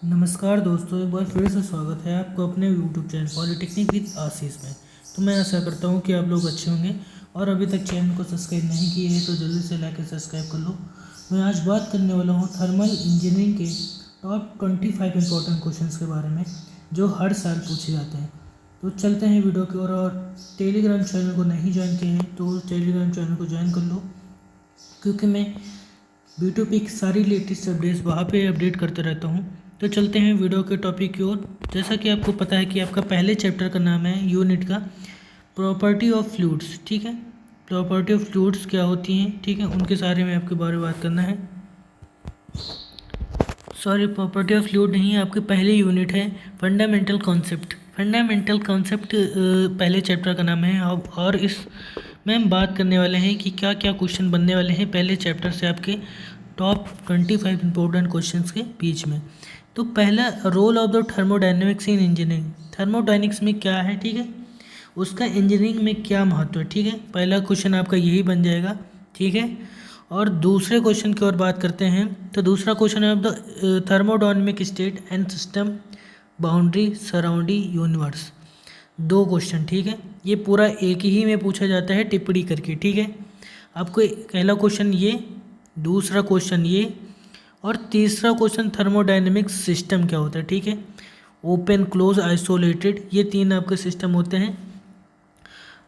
नमस्कार दोस्तों, एक बार फिर से स्वागत है आपको अपने यूट्यूब चैनल पॉलिटेक्निक विद आशीष में। तो मैं आशा करता हूँ कि आप लोग अच्छे होंगे और अभी तक चैनल को सब्सक्राइब नहीं किए हैं तो जल्दी से लाकर सब्सक्राइब कर लो। मैं आज बात करने वाला हूँ थर्मल इंजीनियरिंग के टॉप 25 इंपॉर्टेंट क्वेश्चंस के बारे में जो हर साल पूछे जाते हैं। तो चलते हैं वीडियो की ओर। और टेलीग्राम चैनल को नहीं ज्वाइन किए हैं तो टेलीग्राम चैनल को ज्वाइन कर लो, क्योंकि मैं B2P की सारी लेटेस्ट अपडेट्स वहाँ पे अपडेट करते रहता हूँ। तो चलते हैं वीडियो के टॉपिक की ओर। जैसा कि आपको पता है कि आपका पहले चैप्टर का नाम है यूनिट का प्रॉपर्टी ऑफ फ्लूइड्स। ठीक है, प्रॉपर्टी ऑफ फ्लूइड्स क्या होती हैं, ठीक है, उनके बारे में आपके बारे में बात करना है। सॉरी, प्रॉपर्टी ऑफ फ्लूइड नहीं है, आपकी पहली यूनिट है फंडामेंटल कॉन्सेप्ट। फंडामेंटल कॉन्सेप्ट पहले चैप्टर का नाम है। और इस में हम बात करने वाले हैं कि क्या क्या क्वेश्चन बनने वाले हैं पहले चैप्टर से आपके टॉप 25 इंपॉर्टेंट क्वेश्चंस के बीच में। तो पहला, role of the thermodynamics in engineering. Thermodynamics में क्या है, ठीक है, उसका इंजीनियरिंग में क्या महत्व है, ठीक है, पहला क्वेश्चन आपका यही बन जाएगा। ठीक है, और दूसरे क्वेश्चन की ओर बात करते हैं। तो दूसरा क्वेश्चन है the thermodynamic state and system boundary surrounding universe. दो क्वेश्चन, ठीक है, ये पूरा एक ही में पूछा जाता है टिप्पणी करके। ठीक है, आपको पहला क्वेश्चन ये, दूसरा क्वेश्चन ये, और तीसरा क्वेश्चन थर्मोडायनेमिक सिस्टम क्या होता है। ठीक है, ओपन, क्लोज, आइसोलेटेड, ये तीन आपके सिस्टम होते हैं।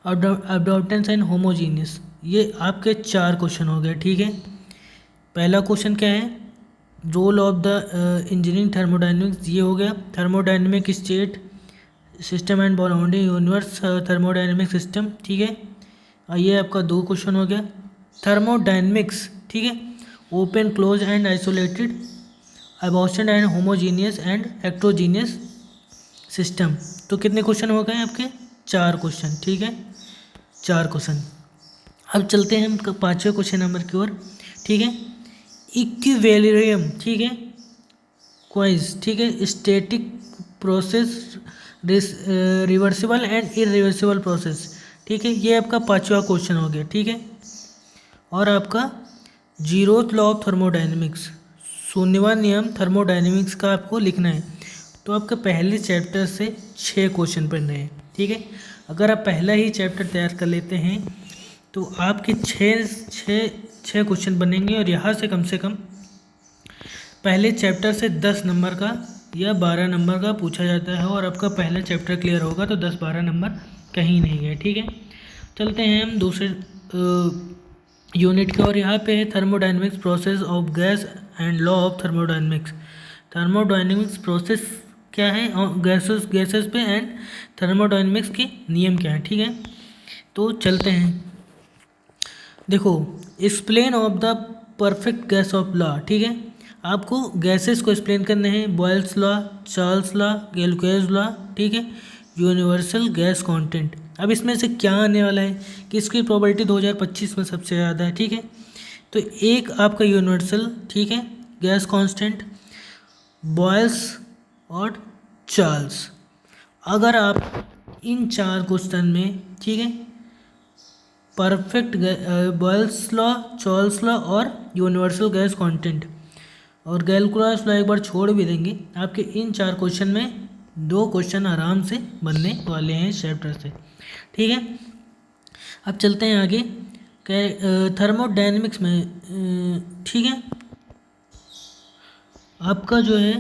अडॉप्टेंस एंड होमोजीनियस, ये आपके चार क्वेश्चन हो गए। ठीक है, पहला क्वेश्चन क्या है, role of the engineering thermodynamics, ये हो गया। Thermodynamic state system and boundary universe thermodynamic system, ठीक है, ये आपका दो क्वेश्चन हो गया। थर्मोडायनेमिक्स, ठीक है, open, close and isolated, abortion and homogeneous and heterogeneous system. तो कितने क्वेश्चन हो गए आपके? चार क्वेश्चन। ठीक है, चार क्वेश्चन। अब चलते हैं हम पाँचवें क्वेश्चन नंबर की ओर। ठीक है, इक्विलिब्रियम, ठीक है, क्वाइज, ठीक है, static process, reversible and irreversible process. ठीक है, ये आपका पांचवा क्वेश्चन हो गया। ठीक है, और आपका जीरोथ लॉ ऑफ थर्मोडायनेमिक्स, शून्यवां नियम थर्मोडायनेमिक्स का आपको लिखना है। तो आपके पहले चैप्टर से 6 क्वेश्चन पढ़ने हैं। ठीक है, अगर आप पहला ही चैप्टर तैयार कर लेते हैं तो आपके छः क्वेश्चन बनेंगे, और यहाँ से कम पहले चैप्टर से 10 नंबर का या 12 नंबर का पूछा जाता है, और आपका पहला चैप्टर क्लियर होगा तो 10-12 नंबर कहीं नहीं है। ठीक है, चलते हैं हम दूसरे यूनिट के, और यहाँ पे है thermodynamics process of gas and law of thermodynamics. Thermodynamics process क्या है और गैसेस पे, एंड थर्मोडायनेमिक्स के नियम क्या है। ठीक है, तो चलते हैं। देखो, explain of the perfect gas of law. ठीक है, आपको गैसेस को एक्सप्लेन करने हैं। Boyle's law, Charles law, Gay Lussac's law, ठीक है, यूनिवर्सल गैस कांस्टेंट। अब इसमें से क्या आने वाला है कि इसकी प्रोबेबिलिटी 2025 में सबसे ज़्यादा है। ठीक है, तो एक आपका यूनिवर्सल, ठीक है, गैस कांस्टेंट, बॉयल्स और चार्ल्स। अगर आप इन चार क्वेश्चन में, ठीक है, perfect boils law, Charles law और यूनिवर्सल गैस कांस्टेंट और गैल्कुलस लॉ एक बार छोड़ भी देंगे, आपके इन चार क्वेश्चन में 2 क्वेश्चन आराम से बनने वाले हैं इस चैप्टर से। ठीक है, अब चलते हैं आगे थर्मोडायनेमिक्स में। ठीक है, आपका जो है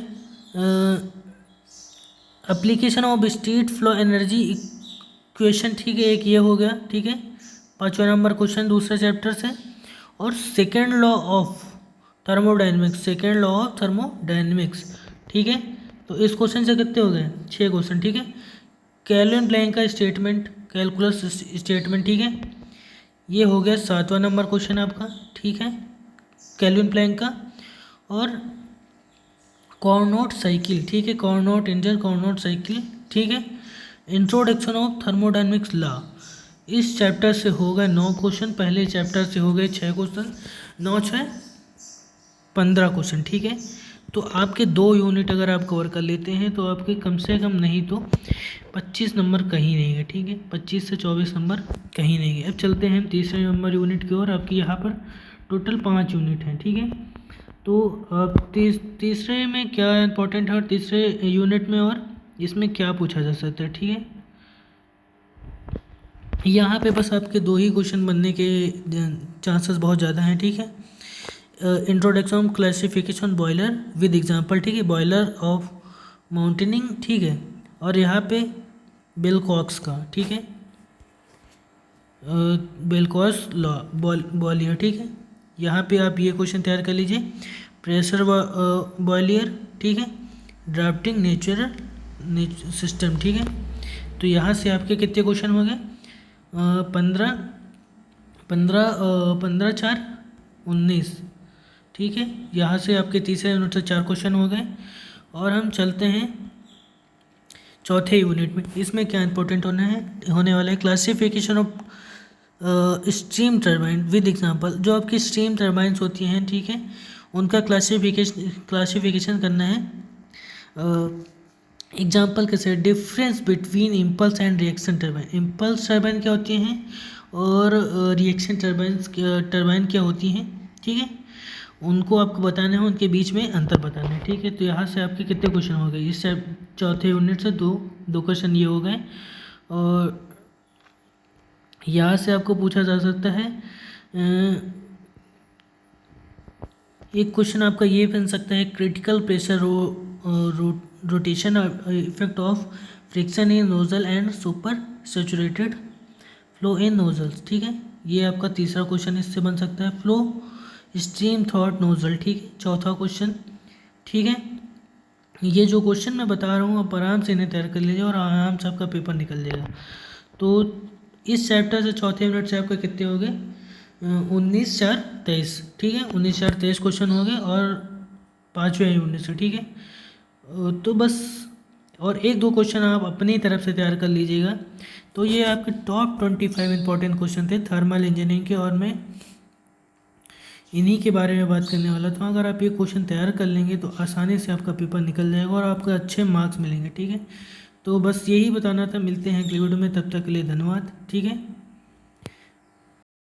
application of state flow energy equation, ठीक है, एक ये हो गया। ठीक है, 5वां नंबर क्वेश्चन दूसरे चैप्टर से। और second law of thermodynamics, second law of thermodynamics. ठीक है, तो इस क्वेश्चन से कितने हो गए? 6 क्वेश्चन। ठीक है, केल्विन प्लैंक का स्टेटमेंट, कैलकुलस स्टेटमेंट, ठीक है, ये हो गया 7वां नंबर क्वेश्चन आपका। ठीक है, केल्विन प्लैंक का। और कॉर्नोट साइकिल, ठीक है, कॉर्नोट इंजन, कॉर्नोट साइकिल, ठीक है, इंट्रोडक्शन ऑफ थर्मोडायनेमिक्स लॉ। इस चैप्टर से हो गए 9 क्वेश्चन, पहले चैप्टर से हो गए 6 क्वेश्चन, 9-6 15 क्वेश्चन। ठीक है, तो आपके 2 यूनिट अगर आप कवर कर लेते हैं तो आपके कम से कम नहीं तो 25 नंबर कहीं नहीं है। ठीक है, 25 से 24 नंबर कहीं नहीं है। अब चलते हैं हम तीसरे नंबर यूनिट की ओर। आपकी यहाँ पर टोटल 5 यूनिट हैं। ठीक है, तो अब तीसरे में क्या इम्पोर्टेंट है और तीसरे यूनिट में और इसमें क्या पूछा जा सकता है, ठीक है। यहाँ पे बस आपके 2 ही क्वेश्चन बनने के चांसेस बहुत ज़्यादा हैं, ठीक है। Introduction classification boiler with example, ठीक है, बॉयलर ऑफ माउंटेनिंग, ठीक है। और यहाँ पे बेलकॉक्स का, ठीक है, बेलकॉक्स लॉ बॉयलियर, ठीक है। यहाँ पे आप ये क्वेश्चन तैयार कर लीजिए। प्रेशर बॉयलियर, ठीक है, ड्राफ्टिंग नेचुरल सिस्टम, ठीक है। तो यहाँ से आपके कितने क्वेश्चन हो गए, 15 15 15 4 19, ठीक है। यहाँ से आपके तीसरे यूनिट से 4 क्वेश्चन हो गए। और हम चलते हैं चौथे यूनिट में। इसमें क्या इंपॉर्टेंट होने वाला है, classification of steam turbine with example. जो आपकी स्टीम टरबाइंस होती हैं, ठीक है, उनका क्लासिफिकेशन करना है। एग्जांपल कैसे, difference between impulse and reaction turbine. Impulse turbine क्या होती हैं और रिएक्शन टरबाइन क्या होती हैं, ठीक है, उनको आपको बताना है, उनके बीच में अंतर बताना है, ठीक है। तो यहाँ से आपके कितने क्वेश्चन हो गए, इस चौथे यूनिट से दो क्वेश्चन ये हो गए। और यहाँ से आपको पूछा जा सकता है, एक क्वेश्चन आपका ये बन सकता है, critical pressure rotation effect of friction in nozzle and super saturated flow in nozzles, ठीक है। ये आपका तीसरा क्वेश्चन इससे बन सकता है। फ्लो स्ट्रीम थॉट नोजल, ठीक है, चौथा क्वेश्चन, ठीक है। ये जो क्वेश्चन मैं बता रहा हूँ आप आराम से इन्हें तैयार कर लीजिए और आराम से आपका पेपर निकल जाएगा। तो इस चैप्टर से चौथे यूनिट से आपके कितने हो गए, 19 4 23, ठीक है, 19 4 23 क्वेश्चन हो गए और 5वें यूनिट से, ठीक है। तो बस और 1-2 क्वेश्चन आप अपनी तरफ से तैयार कर लीजिएगा। तो ये आपके टॉप 25 इंपॉर्टेंट क्वेश्चन थे थर्मल इंजीनियरिंग के, और मैं इन्हीं के बारे में बात करने वाला था। अगर आप ये क्वेश्चन तैयार कर लेंगे तो आसानी से आपका पेपर निकल जाएगा और आपको अच्छे मार्क्स मिलेंगे, ठीक है। तो बस यही बताना था, मिलते हैं अगली वीडियो में, तब तक के लिए धन्यवाद, ठीक है।